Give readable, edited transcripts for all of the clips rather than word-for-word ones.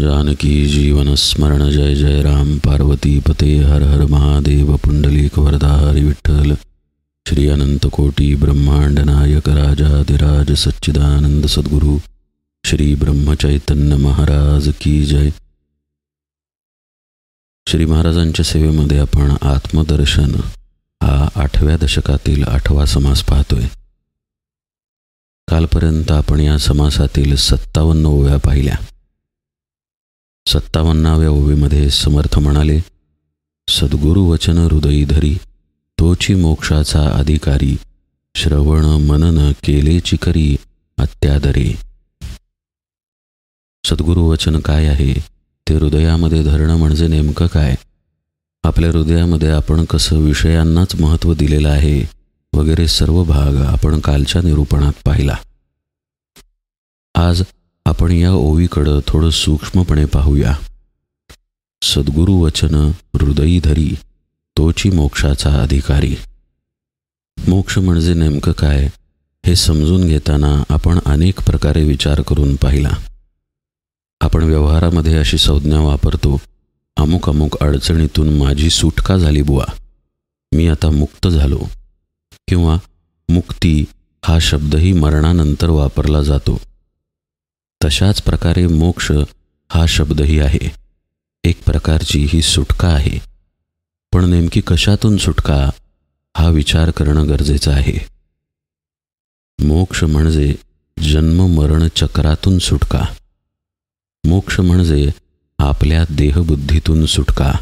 जानकी जीवन स्मरण जय जय राम पार्वती पते हर हर महादेव पुंडलिक वरदा हरि विठ्ठल श्री अनंत कोटी ब्रह्मांड नायक राजाधिराज सच्चिदानंद सद्गुरु श्री ब्रह्मचैतन्य महाराज की जय। श्री महाराजांच्या सेवेमध्ये आपण आत्मदर्शन हा 8व्या दशकातील 8वा समास पाहतोय। कालपर्यंत आपण या समासातील 57 ओव्या पाहिल्या। 57व्या ओवीमध्ये समर्थ म्हणाले, सद्गुरु वचन हृदयी धरी तोची मोक्षाचा अधिकारी, श्रवण मनन केलेची करी अत्यादरे। सद्गुरु वचन काय आहे ते हृदयामध्ये धरणं म्हणजे नेमकं काय, आपल्या हृदयामध्ये आपण कसं विषयांनाच महत्त्व दिलेलं आहे वगैरे सर्व भाग आपण कालच्या निरूपणात पाहिला। आज आपण या ओवीकडं थोडं सूक्ष्मपणे पाहूया। सद्गुरु वचन हृदयी धरी तोची मोक्षाचा अधिकारी। मोक्ष म्हणजे नेमकं काय हे समजून घेताना आपण अनेक प्रकारे विचार करून पाहिला। आपण व्यवहारामध्ये अशी संज्ञा वापरतो, अमुक अमुक अडचणीतून माझी सुटका झाली बुवा, मी आता मुक्त झालो, किंवा मुक्ती हा शब्दही मरणानंतर वापरला जातो। तशाच प्रकारे मोक्ष हा शब्दही आहे, एक प्रकारची ही सुटका आहे। पण नेमकी कशातून सुटका हा विचार करणं गरजेचं आहे। मोक्ष म्हणजे जन्म मरण चक्रातून सुटका, मोक्ष म्हणजे आपल्या देहबुद्धीतून सुटका,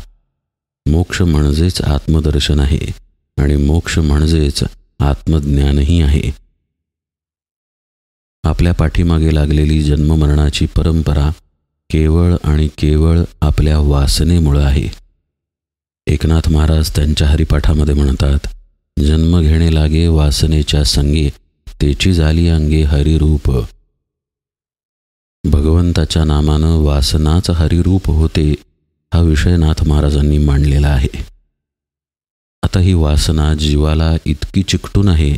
मोक्ष म्हणजेच आत्मदर्शन आहे आणि मोक्ष म्हणजेच आत्मज्ञानही आहे। आपल्या पाठीमागे लागलेली जन्ममरणाची परंपरा केवळ आणि केवळ आपल्या वासनेमुळे आहे। एकनाथ महाराज त्यांच्या हरिपाठामध्ये म्हणतात, जन्म घेणे लागे वासनेच्या संगे, तेची झाली अंगे हरिरूप। भगवंताच्या नामानं वासनाच हरिरूप होते हा विषय नाथ महाराजांनी मांडलेला आहे। आता ही वासना जीवाला इतकी चिकटून आहे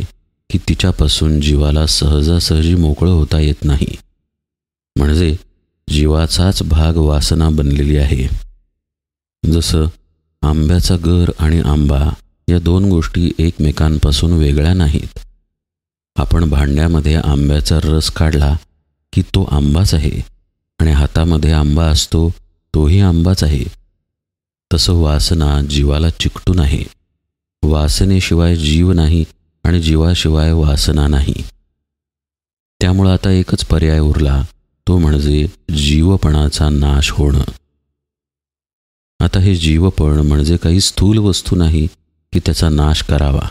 की तिच्यापासून जीवाला सहजासहजी मोकळं होता येत नाही। म्हणजे जीवाचाच भाग वासना बनलेली आहे। जसं आंब्याचा गर आणि आंबा या दोन गोष्टी एकमेकांपासून वेगळ्या नाहीत। आपण भांड्यामध्ये आंब्याचा रस काढला की तो आंबाच आहे आणि हातामध्ये आंबा असतो तोही आंबाच आहे। तसं वासना जीवाला चिकटून आहे। वासनेशिवाय जीव नाही आणि जीवाशिवाय वासना नाही। त्यामुळं आता एकच पर्याय उरला, तो म्हणजे जीवपणाचा नाश होणं। आता हे जीवपण म्हणजे काही स्थूल वस्तू नाही की त्याचा नाश करावा।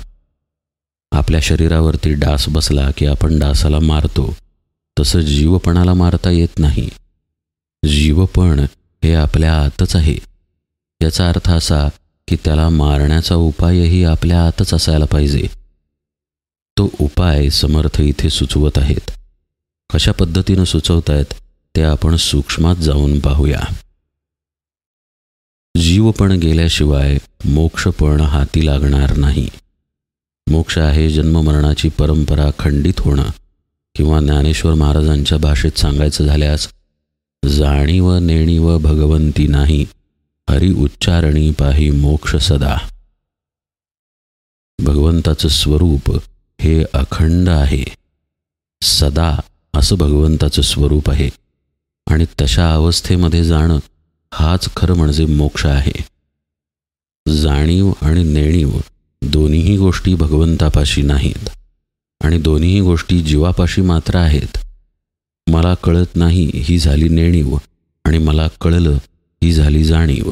आपल्या शरीरावरती डास बसला की आपण डासाला मारतो, तसं जीवपणाला मारता येत नाही। जीवपण हे आपल्या आतच आहे। याचा अर्थ असा की त्याला मारण्याचा उपायही आपल्या आतच असायला पाहिजे। तो उपाय समर्थ इथे सुचवत आहेत। कशा पद्धतीनं सुचवत आहेत ते आपण सूक्ष्मात जाऊन पाहूया। जीवपण गेल्याशिवाय मोक्षपण हाती लागणार नाही। मोक्ष आहे जन्ममरणाची परंपरा खंडित होणं, किंवा ज्ञानेश्वर महाराजांच्या भाषेत सांगायचं झाल्यास, जाणीव नेणीव भगवंती नाही, हरी उच्चारणी पाही मोक्ष सदा। भगवंताचं स्वरूप हे अखंड आहे, सदा असं भगवंताचं स्वरूप आहे आणि तशा अवस्थेमध्ये जाणं हाच खरं म्हणजे मोक्ष आहे। जाणीव आणि नेणीव दोन्हीही गोष्टी भगवंतापाशी नाहीत आणि दोन्हीही गोष्टी जीवापाशी मात्र आहेत। मला कळत नाही ही झाली नेणीव आणि मला कळलं ही झाली जाणीव।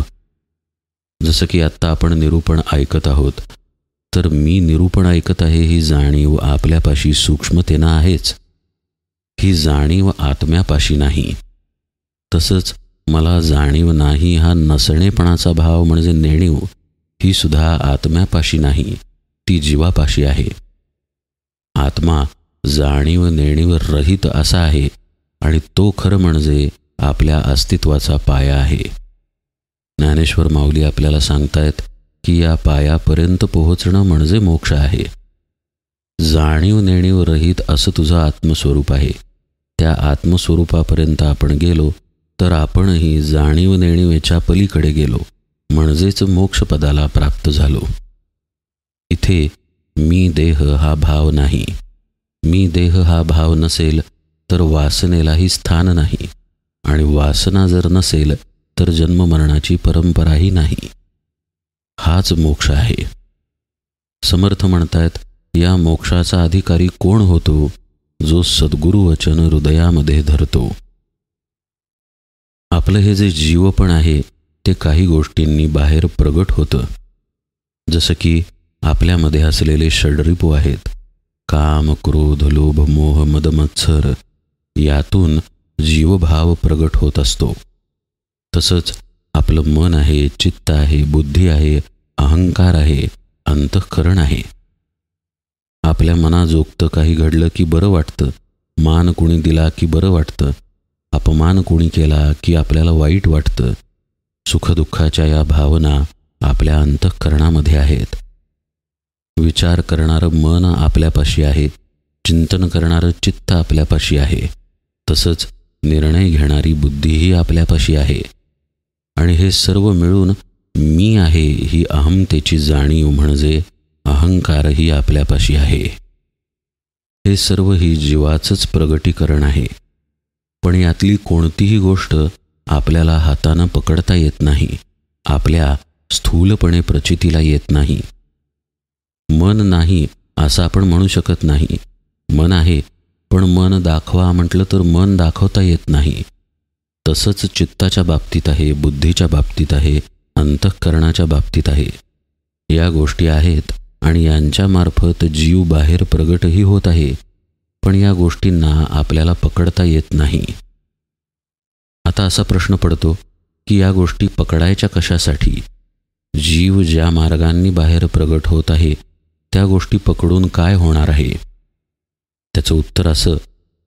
जसं की आत्ता आपण निरूपण ऐकत आहोत, तर मी निरूपण ऐकत आहे ही जाणीव आपल्यापाशी सूक्ष्मतेनं आहेच, ही जाणीव आत्म्यापाशी नाही। तसंच मला जाणीव नाही हा नसणेपणाचा भाव म्हणजे नेणीव ही सुद्धा आत्म्यापाशी नाही, ती जीवापाशी आहे। आत्मा जाणीव नेणीव रहित असा आहे आणि तो खरं म्हणजे आपल्या अस्तित्वाचा पाया आहे। ज्ञानेश्वर माऊली आपल्याला सांगतायत की या पायापर्यंत पोहोचणं म्हणजे मोक्ष आहे। जाणीव नेणीव रहित असं तुझं आत्मस्वरूप आहे। त्या आत्मस्वरूपापर्यंत आपण गेलो तर आपणही जाणीव नेणीवेच्या पलीकडे गेलो, म्हणजेच मोक्षपदाला प्राप्त झालो. इथे मी देह हा भाव नाही. मी देह हा भाव नसेल तर वासनेलाही स्थान नाही, आणि वासना जर नसेल तर जन्ममरणाची परंपराही नाही. हाच मोक्ष आहे. समर्थ म्हणतात, या मोक्षाचा अधिकारी कोण होतो? जो सद्गुरुवचन हृदयामध्ये धरतो. आपलं हे जे जीवपण आहे ते काही गोष्टींनी बाहेर प्रगट होतं. जसं की आपल्यामध्ये असलेले षड्रिपू आहेत, काम, क्रोध, लोभ, मोह, मद, मत्सर. यातून जीवभाव प्रगट होत असतो. तसंच आपलं मन आहे, चित्त आहे, बुद्धी आहे, अहंकार आहे, अंतःकरण आहे. आपल्या मनाजोगतं काही घडलं की बरं वाटतं, मान कोणी दिला की बरं वाटतं, अपमान कोणी केला की आपल्याला वाईट वाटतं. सुखदुःखाच्या या भावना आपल्या अंतःकरणामध्ये आहेत. विचार करणारं मन आपल्यापाशी आहे, चिंतन करणारं चित्त आपल्यापाशी आहे, तसंच निर्णय घेणारी बुद्धीही आपल्यापाशी आहे. आणि हे सर्व मिळून मी आहे ही अहमतेची जाणीव म्हणजे अहंकारही आपल्यापाशी आहे. हे सर्व ही जीवाचंच प्रगटीकरण आहे. पण यातली कोणतीही गोष्ट आपल्याला हातानं पकडता येत नाही, आपल्या स्थूलपणे प्रचितीला येत नाही. मन नाही असं आपण म्हणू शकत नाही. मन आहे, पण मन दाखवा म्हटलं तर मन दाखवता येत नाही. तसंच चित्ताच्या बाबतीत आहे, बुद्धीच्या बाबतीत आहे, अंतःकरणाच्या बाबतीत आहे. या गोष्टी आहेत आणि यांच्यामार्फत जीव बाहेर प्रगटही होत आहे, पण या गोष्टींना आपल्याला पकडता येत नाही. आता असा प्रश्न पडतो की या गोष्टी पकडायच्या कशासाठी? जीव ज्या मार्गांनी बाहेर प्रगट होत आहे त्या गोष्टी पकडून काय होणार आहे? त्याचं उत्तर असं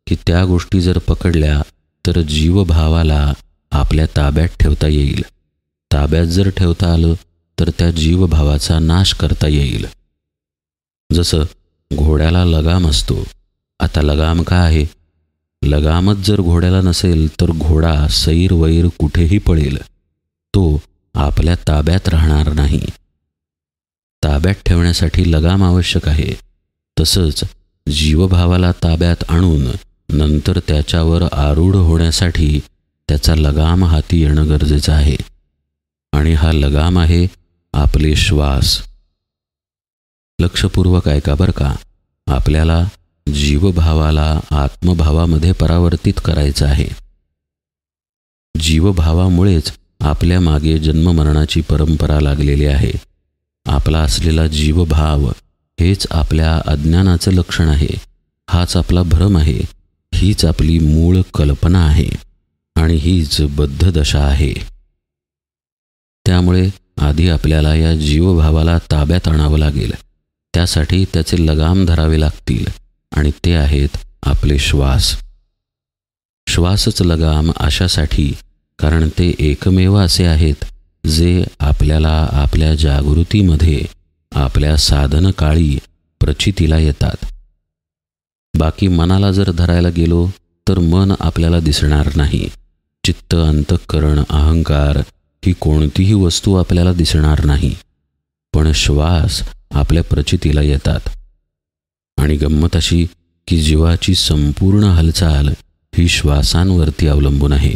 की त्या गोष्टी जर पकडल्या तर जीवभावाला आपल्या ताब्यात ठेवता येईल. ताब्यात जर ठेवता आलं तर त्या जीवभावाचा नाश करता येईल. जसं घोड्याला लगाम असतो. आता लगाम का आहे? लगामच जर घोड्याला नसेल तर घोडा सैर वैर कुठेही पळेल, तो आपल्या ताब्यात राहणार नाही. ताब्यात ठेवण्यासाठी लगाम आवश्यक आहे. तसंच जीवभावाला ताब्यात आणून नंतर त्याच्यावर आरूढ होण्यासाठी त्याचा लगाम हाती येणं गरजेचं आहे. आणि हा लगाम आहे आपले श्वास. लक्षपूर्वक ऐका बरं का. आपल्याला जीवभावाला आत्मभावामध्ये परावर्तित करायचं आहे. जीवभावामुळेच आपल्या मागे जन्ममरणाची परंपरा लागलेली आहे. आपला असलेला जीवभाव हेच आपल्या अज्ञानाचं लक्षण आहे. हाच आपला भ्रम आहे. हीच आपली मूळ कल्पना आहे आणि हीच बद्ध दशा आहे. त्यामुळे आधी आपल्याला या जीवभावाला ताब्यात आणावं लागेल. त्यासाठी त्याचे लगाम धरावे लागतील आणि ते आहेत आपले श्वास. श्वासच लगाम अशासाठी कारण ते एकमेव असे आहेत जे आपल्याला आपल्या जागृतीमध्ये आपल्या साधनकाळी प्रचितीला येतात. बाकी मनाला जर धरायला गेलो तर मन आपल्याला दिसणार नाही. चित्त, अंतःकरण, अहंकार ही कोणतीही वस्तू आपल्याला दिसणार नाही. पण श्वास आपल्या प्रचितीला येतात. आणि गंमत अशी की जीवाची संपूर्ण हालचाल ही श्वासांवरती अवलंबून आहे.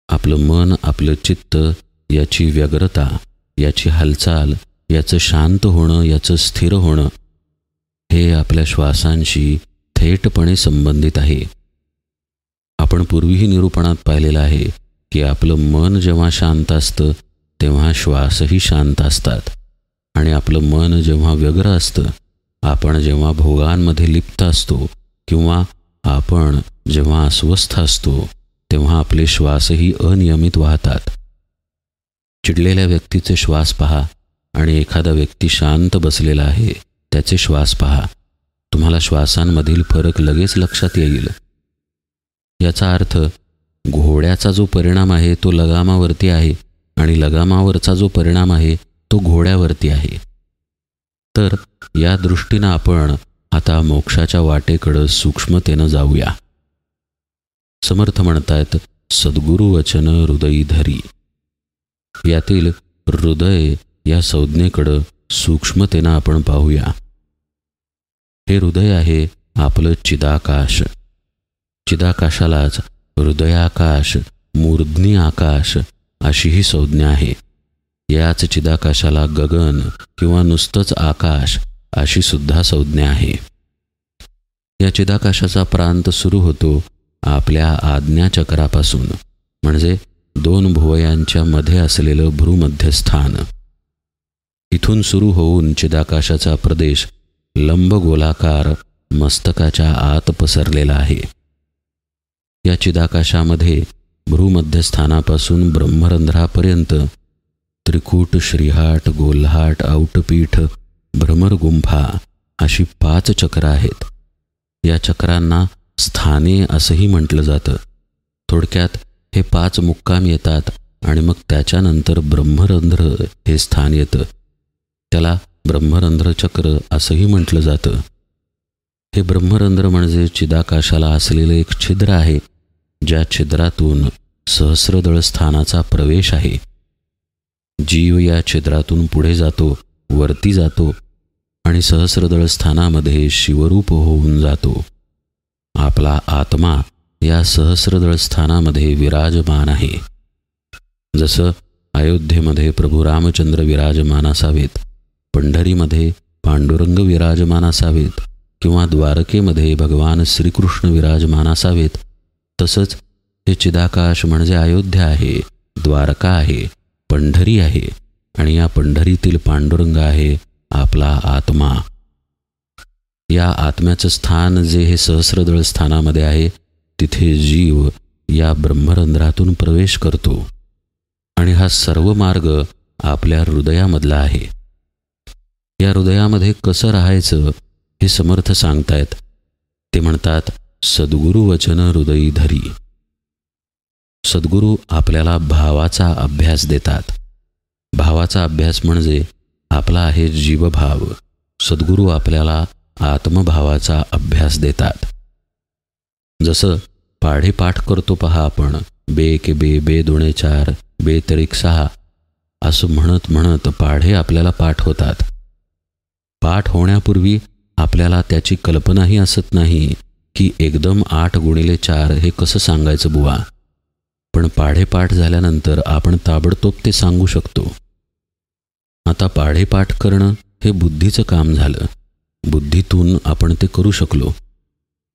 आपलं मन, आपलं चित्त याची व्यग्रता, याची हालचाल, याचं शांत होणं, याचं स्थिर होणं हे आपल्या श्वासांशी थेटपणे संबंधित आहे. आपण पूर्वीही निरूपणात पाहिलेलं आहे की आपलं मन जेव्हा शांत असतं तेव्हा श्वासही शांत असतात. आणि आपलं मन जेव्हा व्यग्र असतं, आपण जेव्हा भोगांमध्ये लिप्त असतो किंवा आपण जेव्हा अस्वस्थ असतो तेव्हा आपले श्वासही अनियमित वाहतात. चिडलेल्या व्यक्तीचे श्वास पहा आणि एखादा व्यक्ती शांत बसलेला आहे त्याचे श्वास पहा. तुम्हाला श्वासांमधील फरक लगेच लक्षात येईल. याचा अर्थ घोड्याचा जो परिणाम आहे तो लगामावरती आहे आणि लगामावरचा जो परिणाम आहे तो घोड्यावरती आहे. तर या दृष्टीनं आपण आता मोक्षाच्या वाटेकडं सूक्ष्मतेनं जाऊया. समर्थ म्हणतात, सद्गुरुवचन हृदयी धरी. यातील हृदय या संज्ञेकडं सूक्ष्मतेनं आपण पाहूया. हे हृदय आहे आपलं चिदाकाश. चिदाकाशालाच हृदयाकाश, मूर्ध्नी आकाश अशीही संज्ञा आहे. याच चिदाकाशाला गगन किंवा नुसतंच आकाश अशी सुद्धा संज्ञा आहे. या चिदाकाशाचा प्रांत सुरू होतो आपल्या आज्ञाचक्रापासून, म्हणजे 2 भुवयांच्या मध्ये असलेलं भ्रूमध्यस्थान. इथून सुरू होऊन चिदाकाशाचा प्रदेश लंबगोलाकार मस्तकाच्या आत पसरलेला आहे. या चिदाकाशामध्ये भ्रूमध्यस्थानापासून ब्रह्मरंध्रापर्यंत त्रिकूट, श्रीहाट, गोल्हाट, औटपीठ, भ्रमरगुंफा अशी 5 चक्र आहेत. या चक्रांना स्थाने असंही म्हटलं जातं. थोडक्यात हे 5 मुक्काम येतात आणि मग त्याच्यानंतर ब्रह्मरंध्र हे स्थान येतं. त्याला ब्रह्मरंध्र चक्र असंही म्हटलं जातं. हे ब्रह्मरंध्र म्हणजे चिदाकाशाला असलेलं एक छिद्र आहे, ज्या छिद्रातून सहस्रदळ स्थानाचा प्रवेश आहे. जीव या छिद्रातून पुढे जातो, वरती जातो आणि सहस्रदळ स्थानामध्ये शिवरूप होऊन जातो. आपला आत्मा या सहस्रदळ स्थानामध्ये विराजमान आहे. जसं अयोध्येमध्ये प्रभू रामचंद्र विराजमान असावेत, पंढरीमध्ये पांडुरंग विराजमान असावेत किंवा द्वारकेमध्ये भगवान श्रीकृष्ण विराजमान असावेत, तसंच हे चिदाकाश म्हणजे अयोध्या आहे, द्वारका आहे, पंढरी आहे आणि या पंढरीतील पांडुरंग आहे आपला आत्मा. या आत्म्याचं स्थान जे हे सहस्रदळ स्थानामध्ये आहे, तिथे जीव या ब्रह्मरंध्रातून प्रवेश करतो आणि हा सर्व मार्ग आपल्या हृदयामधला आहे. या हृदयामध्ये कसं राहायचं हे समर्थ सांगतायत. ते म्हणतात, सद्गुरुवचन हृदयी धरी. सद्गुरू आपल्याला भावाचा अभ्यास देतात. भावाचा अभ्यास म्हणजे आपला आहे जीवभाव. सद्गुरू आपल्याला आत्मभावाचा अभ्यास देतात. जसं पाढे पाठ करतो पहा आपण, बे के बे, बे दुणे 4, बे तरिक 6 असं म्हणत म्हणत पाढे आपल्याला पाठ होतात. पाठ होण्यापूर्वी आपल्याला त्याची कल्पनाही असत नाही की एकदम 8 गुणिले 4 हे कसं सांगायचं बुवा. पण पाढे पाठ झाल्यानंतर आपण ताबडतोब ते सांगू शकतो. आता पाढे पाठ करणं हे बुद्धीचं काम झालं. बुद्धीतून आपण ते करू शकलो.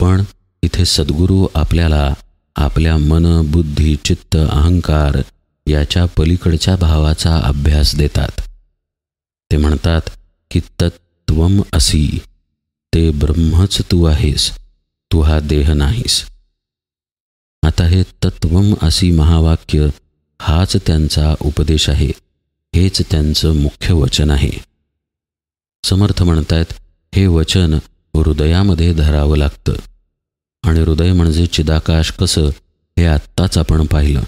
पण इथे सद्गुरू आपल्याला आपल्या मन, बुद्धी, चित्त, अहंकार याच्या पलीकडच्या भावाचा अभ्यास देतात. ते म्हणतात की तत्त्वम असी, ते ब्रह्मच तू आहेस, तू हा देह नाहीस. आता हे तत्त्वम असी महावाक्य हाच त्यांचा उपदेश आहे. हेच त्यांचं मुख्य वचन आहे. समर्थ म्हणतायत, हे वचन हृदयामध्ये धरावं लागतं. आणि हृदय म्हणजे चिदाकाश कसं हे आत्ताच आपण पाहिलं.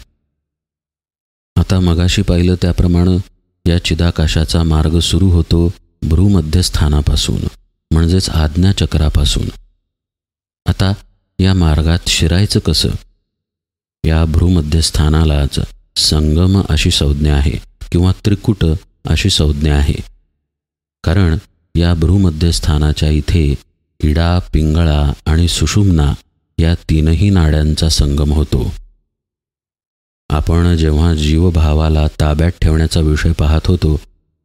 आता मगाशी पाहिलं त्याप्रमाणे या चिदाकाशाचा मार्ग सुरू होतो भ्रूमध्यस्थानापासून, म्हणजेच आज्ञाचक्रापासून. आता या मार्गात शिरायचं कसं? या भ्रूमध्यस्थानालाच संगम अशी संज्ञा आहे किंवा त्रिकुट अशी संज्ञा आहे. कारण या भ्रूमध्यस्थानाच्या इथे इडा, पिंगळा आणि सुषुम्ना या 3ही नाड्यांचा संगम होतो. आपण जेव्हा जीवभावाला ताब्यात ठेवण्याचा विषय पाहत होतो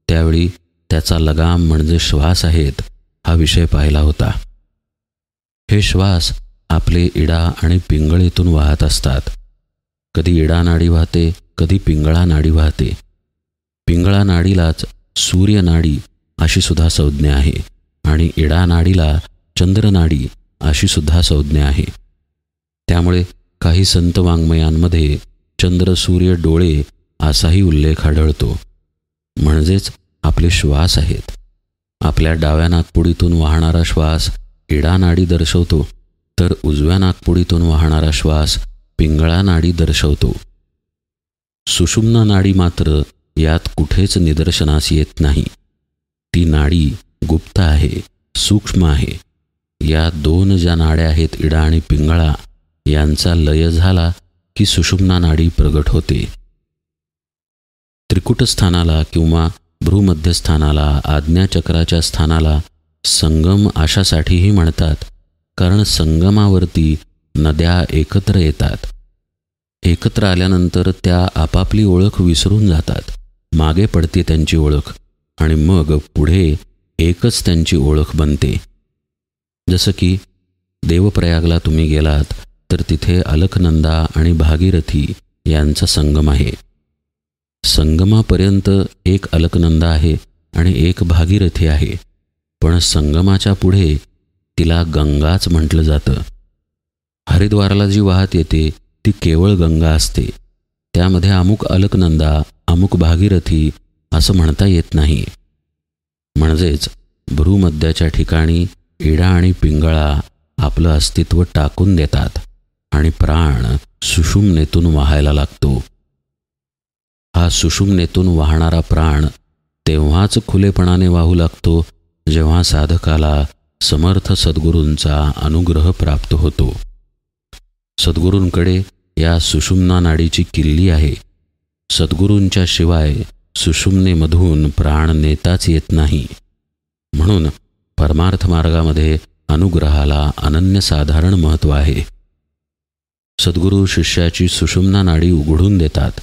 त्यावेळी त्याचा लगाम म्हणजे श्वास आहेत हा विषय पाहिला होता. हे श्वास आपले इडा आणि पिंगळेतून वाहत असतात. कधी इडा नाडी वाहते, कधी पिंगळा नाडी वाहते. पिंगळा नाडीलाच सूर्यनाडी अशी सुद्धा संज्ञा आहे आणि इडा नाडीला चंद्रनाडी अशी सुद्धा संज्ञा आहे. त्यामुळे काही संत वाङ्मयांमध्ये चंद्र, सूर्य, डोळे असाही उल्लेख आढळतो. म्हणजेच आपले श्वास आहेत. आपल्या डाव्या नाकपुडीतून वाहणारा श्वास इडा नाडी दर्शवतो, तर उजव्या नाकपुडीतून वाहणारा श्वास पिंगळा नाडी दर्शवतो. सुषुम्ना नाडी मात्र यात कुठेच निदर्शनास येत नाही. ती नाडी गुप्त आहे, सूक्ष्म आहे. या 2 ज्या नाड्या आहेत, इडा आणि पिंगळा, यांचा लय झाला की सुषुम्ना नाडी प्रगट होते. त्रिकुटस्थानाला किंवा भ्रूमध्यस्थानाला, आज्ञाचक्राच्या स्थानाला संगम अशासाठीही म्हणतात, कारण संगमावरती नद्या एकत्र येतात. एकत्र आल्यानंतर त्या आपापली ओळख विसरून जातात. मागे पडते त्यांची ओळख आणि मग पुढे एकच त्यांची ओळख बनते. जसं की देवप्रयागला तुम्ही गेलात तर तिथे अलकनंदा आणि भागीरथी यांचा संगम आहे. संगमापर्यंत एक अलकनंदा आहे आणि एक भागीरथी आहे, पण संगमाच्या पुढे तिला गंगाच म्हटलं जातं. हरिद्वाराला जी वाहत येते ती केवळ गंगा असते. त्यामध्ये अमुक अलकनंदा, अमुक भागीरथी असं म्हणता येत नाही. म्हणजेच भ्रूमध्याच्या ठिकाणी इडा आणि पिंगळा आपलं अस्तित्व टाकून देतात आणि प्राण सुषुम्नेतून वाहायला लागतो. हा सुषुम्नेतून वाहणारा प्राण तेव्हाच खुलेपणाने वाहू लागतो जेव्हा साधकाला समर्थ सद्गुरूंचा अनुग्रह प्राप्त होतो. सद्गुरूंकडे या सुषुम्ना नाडीची किल्ली आहे. सद्गुरूंच्या शिवाय सुषुम्नेमधून प्राण नेताच येत नाही. म्हणून परमार्थ मार्गामध्ये अनुग्रहाला अनन्यसाधारण महत्त्व आहे. सद्गुरू शिष्याची सुषुम्ना नाडी उघडून देतात,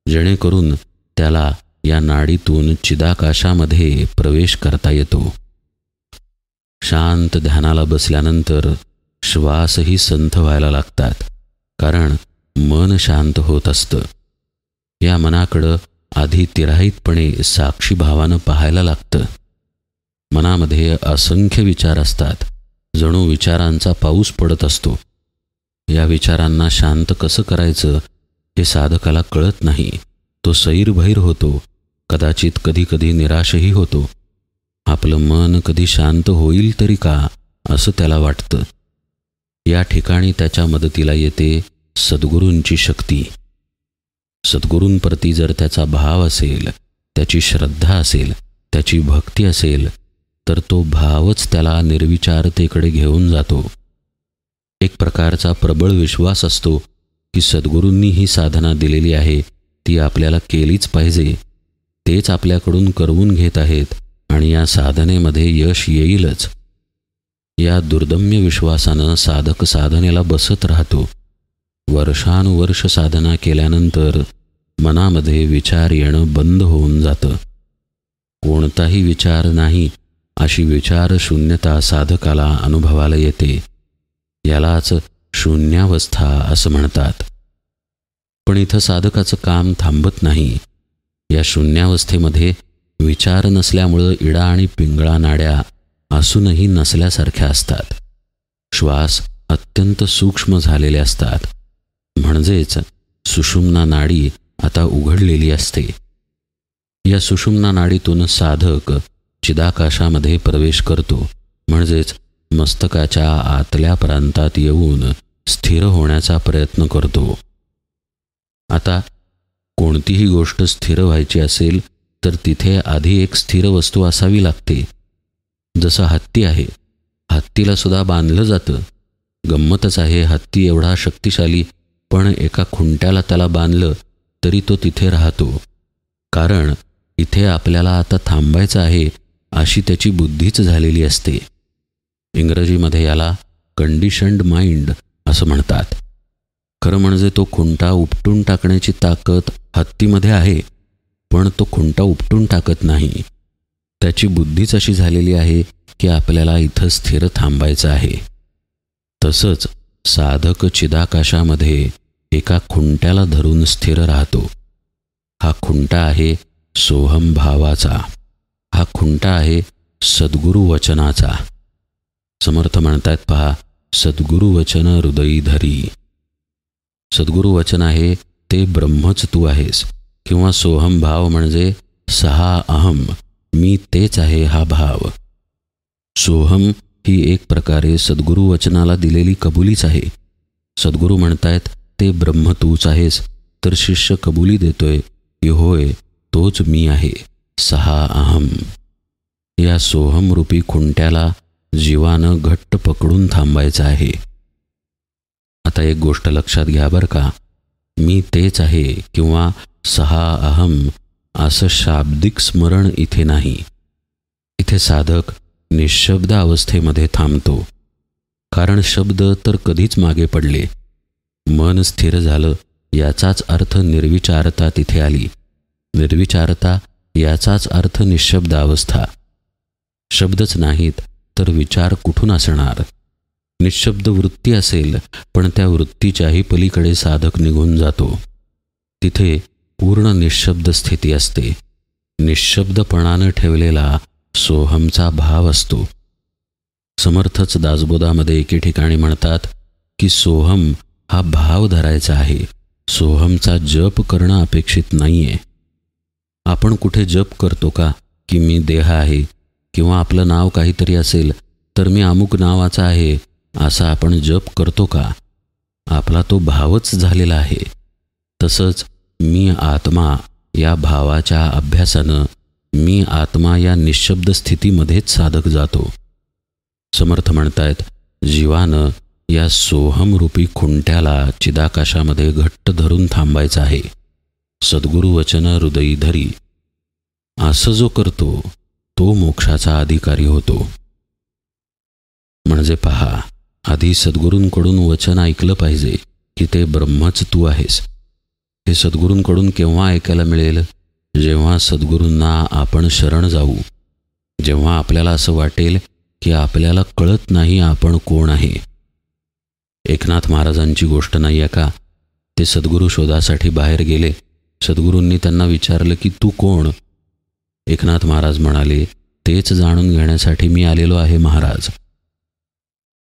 जेणेकरून त्याला या नाडीतून चिदाकाशामध्ये प्रवेश करता येतो. शांत ध्यानाला बसल्यानंतर श्वासही संथ व्हायला लागतात, कारण मन शांत होत असतं. या मनाकडं आधी तिराहितपणे साक्षी भावानं पाहायला लागतं. मनामध्ये असंख्य विचार असतात, जणू विचारांचा पाऊस पडत असतो. या विचारांना शांत कसं करायचं हे साधकाला कळत नाही. तो सैरभैर होतो, कदाचित कधी निराशही होतो. आपलं मन कधी शांत होईल तरी का असं त्याला वाटतं. या ठिकाणी त्याच्या मदतीला येते सद्गुरूंची शक्ती. सद्गुरूंप्रती जर त्याचा भाव असेल, त्याची श्रद्धा असेल, त्याची भक्ती असेल, तर तो भावच त्याला निर्विचारतेकडे घेऊन जातो. एक प्रकारचा प्रबळ विश्वास असतो की सद्गुरूंनी ही साधना दिलेली आहे, ती आपल्याला केलीच पाहिजे. तेच आपल्याकडून करवून घेत आहेत आणि या साधनेमध्ये यश येईलच. या दुर्दम्य विश्वासानं साधक साधनेला बसत राहतो. वर्षानुवर्ष साधना केल्यानंतर मनामध्ये विचार येणं बंद होऊन जातं. कोणताही विचार नाही अशी विचारशून्यता साधकाला अनुभवाला येते. यालाच शून्यावस्था असं म्हणतात. पण इथं साधकाचं काम थांबत नाही. या शून्यावस्थेमध्ये विचार नसल्यामुळं इडा आणि पिंगळा नाड्या असूनही नसल्यासारख्या असतात. श्वास अत्यंत सूक्ष्म झालेले असतात. म्हणजेच सुषुम्ना नाडी आता उघडलेली असते. या सुषुम्ना नाडीतून साधक चिदाकाशामध्ये प्रवेश करतो, म्हणजेच मस्तकाच्या आतल्या प्रांतात येऊन स्थिर होण्याचा प्रयत्न करतो. आता कोणतीही गोष्ट स्थिर व्हायची असेल तर तिथे आधी एक स्थिर वस्तू असावी लागते. जसं हत्ती आहे, हत्तीला सुद्धा बांधलं जातं. गंमतच आहे, हत्ती एवढा शक्तिशाली, पण एका खुंट्याला त्याला बांधलं तरी तो तिथे राहतो. कारण इथे आपल्याला आता थांबायचं आहे अशी त्याची बुद्धीच झालेली असते. इंग्रजीमध्ये याला कंडिशन्ड माइंड असं म्हणतात. खरं म्हणजे तो खुंटा उपटून टाकण्याची ताकद हत्तीमध्ये आहे, पण तो खुंटा उपटून टाकत नाही. त्याची बुद्धीच अशी झालेली आहे की आपल्याला इथं स्थिर थांबायचं आहे. तसंच साधक चिदाकाशामध्ये एका खुंट्याला धरून स्थिर राहतो. हा खुंटा आहे सोहम भावाचा. हा खुंटा आहे सद्गुरु वचनाचा. समर्थ म्हणतात पहा, सद्गुरु वचन हृदयी धरी. सद्गुरु वचन आहे ते ब्रह्मच तू आहेस, किंवा सोहम भाव म्हणजे सहा अहम, मी तेच आहे हा भाव. सोहम ही एक प्रकारे सद्गुरु वचनाला दिलेली कबुलीच आहे. सद्गुरू म्हणतायत ते ब्रह्म तूच आहेस, तर शिष्य कबुली देतोय की होय तोच मी आहे, सहा अहम. या सोहमरूपी खुंट्याला जीवानं घट्ट पकडून थांबायचं आहे. आता एक गोष्ट लक्षात घ्या बरं का, मी तेच आहे किंवा सहा अहम असं शाब्दिक स्मरण इथे नाही. इथे साधक निःशब्द अवस्थेमध्ये थांबतो, कारण शब्द तर कधीच मागे पडले. मन स्थिर झालं याचाच अर्थ निर्विचारता तिथे आली. निर्विचारता याचाच अर्थ निःशब्द अवस्था. शब्दच नाहीत तर विचार कुठून असणार? निःशब्द वृत्ती असेल, पण त्या वृत्तीच्याही पलीकडे साधक निघून जातो. तिथे पूर्ण निःशब्द स्थिती असते. निःशब्दपणानं ठेवलेला सोहमचा भाव असतो. समर्थच दासबोधामध्ये एके ठिकाणी म्हणतात की सोहम हा भाव धरायचा आहे. सोहमचा जप करणं अपेक्षित नाहीये. आपण कुठे जप करतो का की मी देह आहे, किंवा आपलं नाव काहीतरी असेल तर मी अमुक नावाचा आहे असा आपण जप करतो का? आपला तो भावच झालेला आहे. तसंच मी आत्मा या भावाच्या अभ्यासानं मी आत्मा या निःशब्द स्थितीमध्येच साधक जातो. समर्थ म्हणतायत, जीवानं या सोहमरूपी खुंट्याला चिदाकाशामध्ये घट्ट धरून थांबायचं आहे. सद्गुरु वचन हृदयी धरी असं जो करतो तो मोक्षाचा अधिकारी होतो. म्हणजे पहा, आधी सद्गुरूंकडून वचन ऐकलं पाहिजे की ते ब्रह्मच तू आहेस. हे सद्गुरूंकडून केव्हा ऐकायला मिळेल? जेव्हा सद्गुरूंना आपण शरण जाऊ, जेव्हा आपल्याला असं वाटेल की आपल्याला कळत नाही आपण कोण आहे. एकनाथ महाराजांची गोष्ट नाही आहे का? ते सद्गुरू शोधासाठी बाहेर गेले. सद्गुरूंनी त्यांना विचारलं की तू कोण? एकनाथ महाराज म्हणाले, तेच जाणून घेण्यासाठी मी आलेलो आहे महाराज.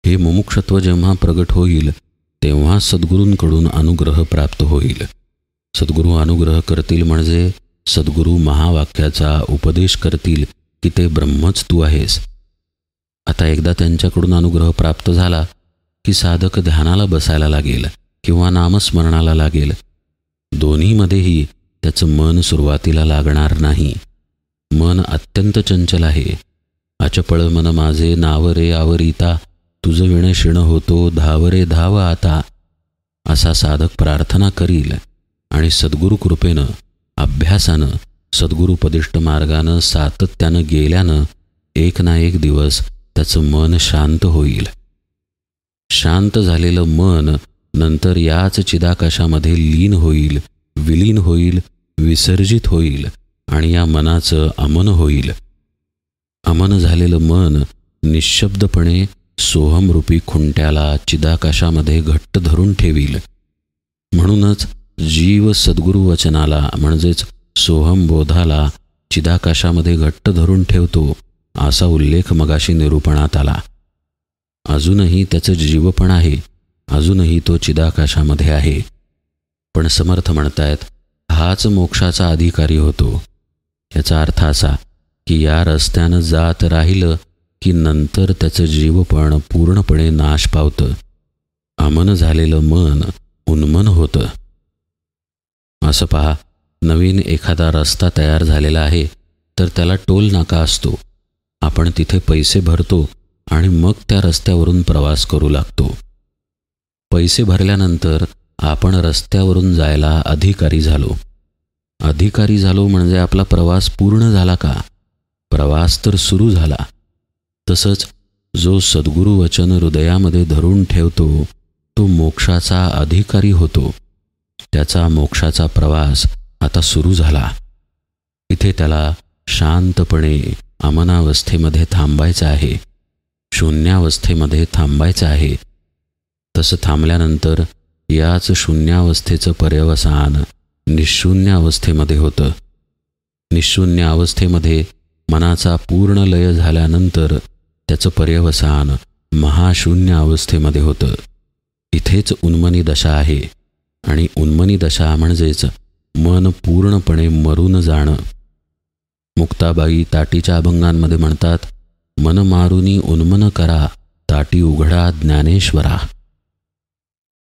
हे मुमुक्षत्व जेव्हा प्रगट होईल तेव्हा सद्गुरूंकडून अनुग्रह प्राप्त होईल. सद्गुरू अनुग्रह करतील म्हणजे सद्गुरू महावाक्याचा उपदेश करतील की ते ब्रह्मच तू आहेस. आता एकदा त्यांच्याकडून अनुग्रह प्राप्त झाला की साधक ध्यानाला बसायला लागेल किंवा नामस्मरणाला लागेल. दोन्हीमध्येही त्याचं मन सुरुवातीला लागणार नाही. मन अत्यंत चंचल आहे. अचपळ मन माझे नाव रे आवरिता, तुझं विण शिण होतो धाव रे धाव आता. असा साधक प्रार्थना करील आणि सद्गुरू कृपेनं, अभ्यासानं, सद्गुरूपदिष्ट मार्गानं सातत्यानं गेल्यानं एक ना एक दिवस त्याचं मन शांत होईल. शांत झालेलं मन नंतर याच चिदाकाशामध्ये लीन होईल, विलीन होईल, विसर्जित होईल आणि या मनाचं अमन होईल. अमन झालेलं मन निःशब्दपणे सोहमरूपी खुंट्याला चिदाकाशामध्ये घट्ट धरून ठेवील. म्हणूनच जीव सद्गुरू वचनाला म्हणजेच सोहमबोधाला चिदाकाशामध्ये घट्ट धरून ठेवतो असा उल्लेख मगाशी निरूपणात आला. अजूनही त्याचं जीवपण आहे, अजूनही तो चिदाकाशामध्ये आहे. पण समर्थ म्हणतायत, हाच मोक्षाचा अधिकारी होतो. याचा अर्थ असा की या रस्त्यानं जात राहिलं की नंतर त्याचं जीवपण पूर्णपणे नाश पावतं. अमन झालेलं मन उन्मन होतं. असं पहा, नवीन एखादा रस्ता तयार झालेला आहे तर त्याला टोल नाका असतो. आपण तिथे पैसे भरतो आणि मग त्या रस्त्यावरून प्रवास करू लागतो. पैसे भरल्यानंतर आपण रस्त्यावरून जायला अधिकारी झालो. अधिकारी झालो म्हणजे आपला प्रवास पूर्ण झाला का? प्रवास तर सुरू झाला. तसंच जो सद्गुरू वचन हृदयामध्ये धरून ठेवतो तो मोक्षाचा अधिकारी होतो. त्याचा मोक्षाचा प्रवास आता सुरू झाला. इथे त्याला शांतपणे अमनावस्थेमध्ये थांबायचं आहे, शून्यावस्थेमध्ये थांबायचं आहे. तसं थांबल्यानंतर याच शून्यावस्थेचं पर्यवसान निःशून्य अवस्थेमध्ये होतं. निःशून्य अवस्थेमध्ये मनाचा पूर्ण लय झाल्यानंतर त्याचं पर्यवसान महाशून्य अवस्थेमध्ये होतं. इथेच उन्मनी दशा आहे आणि उन्मनी दशा म्हणजेच मन पूर्णपणे मरून जाणं. मुक्ताबाई ताटीच्या अभंगांमध्ये म्हणतात, मन मारुनी उन्मन करा, ताटी उघडा ज्ञानेश्वरा.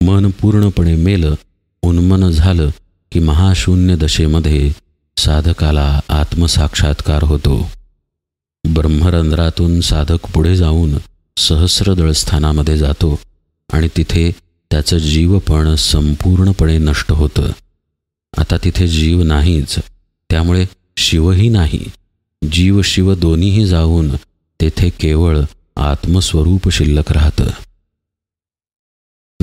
मन पूर्णपणे मेलं, उन्मन झालं की महाशून्य दशेमध्ये साधकाला आत्मसाक्षात्कार होतो. ब्रह्मरंध्रातून साधक पुढे जाऊन सहस्रदळ स्थानामध्ये जातो आणि तिथे त्याचं जीवपण संपूर्णपणे नष्ट होतं. आता तिथे जीव नाहीच, त्यामुळे शिवही नाही. जीव शिव दोन्हीही जाऊन तेथे केवळ आत्मस्वरूप शिल्लक राहतं.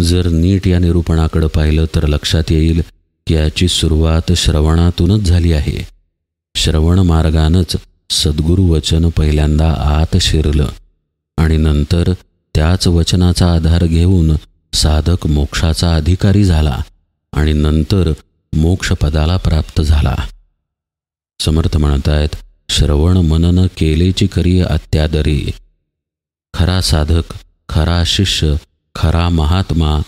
जर नीट या निरूपणाकडे पाहिलं तर लक्षात येईल की याची सुरुवात श्रवणातूनच झाली आहे. श्रवण मार्गानंच सद्गुरु वचन पहिल्यांदा आत शिरलं आणि नंतर त्याच वचनाचा आधार घेऊन साधक मोक्षाचा अधिकारी झाला आणि नंतर मोक्षपदाला प्राप्त झाला. समर्थ म्हणतायत, श्रवण मनन केलेची करी अत्यादरी. खरा साधक, खरा शिष्य, खरा महात्मा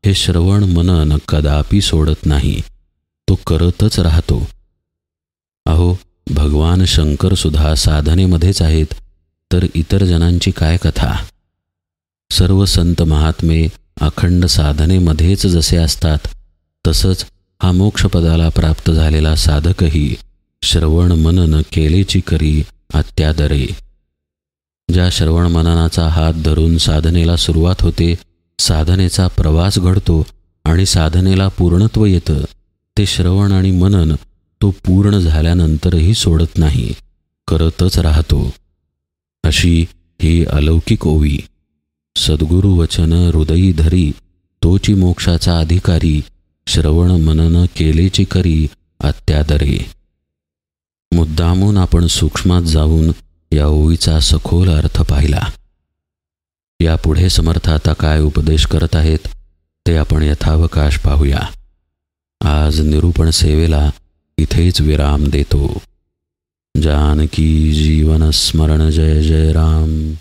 हे श्रवण मनन कदापि सोडत नाही, तो करतच राहतो. अहो, भगवान शंकर सुद्धा साधनेमध्येच आहेत, तर इतर जणांची काय कथा. सर्व संत महात्मे अखंड साधनेमध्येच जसे असतात, तसंच हा मोक्षपदाला प्राप्त झालेला साधकही श्रवण मनन केलेची करी अत्यादरे. ज्या श्रवण मननाचा हात धरून साधनेला सुरुवात होते, साधनेचा प्रवास घडतो आणि साधनेला पूर्णत्व येतं, ते श्रवण आणि मनन तो पूर्ण झाल्यानंतरही सोडत नाही, करतच राहतो. अशी ही अलौकिक ओवी. सद्गुरु वचन हृदयी धरी, तोची मोक्षाचा अधिकारी, श्रवण मनन केलेची करी अत्यादरे. मुद्दामून आपण सूक्ष्मात जाऊन या ओवीचा सखोल अर्थ पाहिला. यापुढे समर्थ आता काय उपदेश करत आहेत ते आपण यथावकाश पाहूया. आज निरूपण सेवेला इथेच विराम देतो. जानकी जीवन स्मरण. जय जय राम.